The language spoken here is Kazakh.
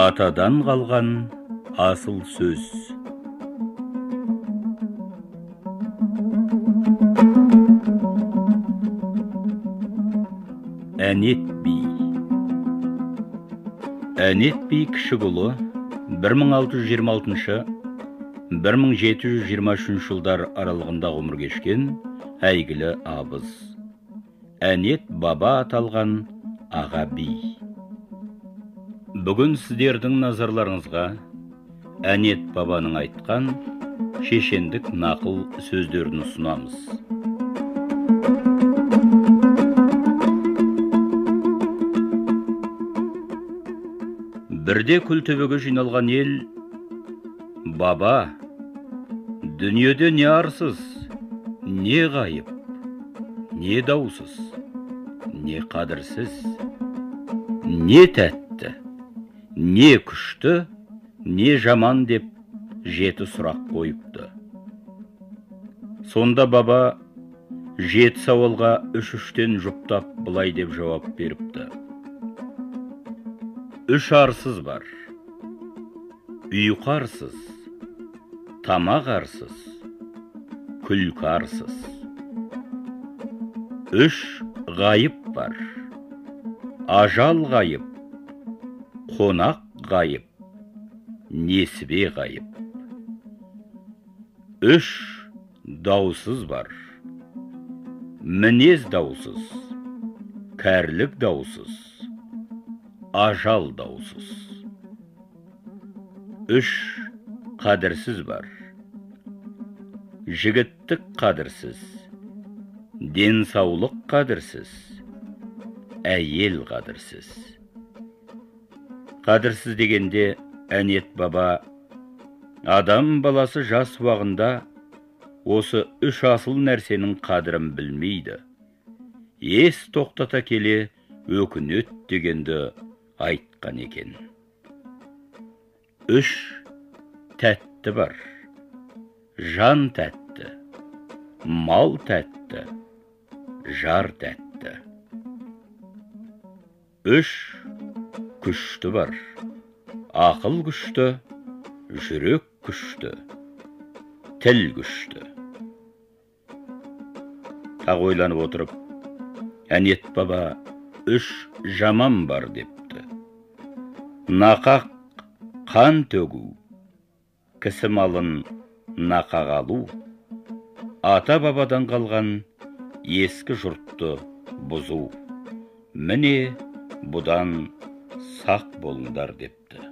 Атадан қалған асыл сөз. Әнет би. Әнет би кіші ұлы 1626-1723 жылдар аралығында ғұмыр кешкен әйгілі абыз. Әнет баба аталған аға би. Бүгін сіздердің назарларыңызға Әнет бабаның айтқан шешендік нақыл сөздерін ұсынамыз. Бірде күлтөбеге жиналған ел: баба, дүниеде не арсыз, не ғайып, не даусыз, не қадірсіз, не тәтті, не күшті, не жаман деп жеті сұрақ қойыпты. Сонда баба жеті сауалға үш-үштен жұптап былай деп жауап беріпті. Үш арсыз бар: ұйқы арсыз, тамақ арсыз, күлкі арсыз. Үш ғайып бар: ажал ғайып, қонақ ғайып, несібе ғайып. Үш даусыз бар: мінез даусыз, кәрлік даусыз, ажал даусыз. Үш қадірсіз бар: жігіттік қадірсіз, денсаулық қадірсіз, әйел қадірсіз. Қадірсіз дегенде Әнет баба адам баласы жас уағында осы үш асыл нәрсенің қадірін білмейді. Ес тоқтата келе өкінет дегенді айтқан екен. Үш тәтті бар: жан тәтті, мал тәтті, жар тәтті. Үш күшті бар: ақыл күшті, жүрек күшті, тіл күшті. Тағы ойланып отырып, Әнет баба үш жаман бар депті. Нақақ қан төгу, кісі малын нақақ алу, ата бабадан қалған ескі жұртты бұзу. Міне бұдан сақ болыңдар депті.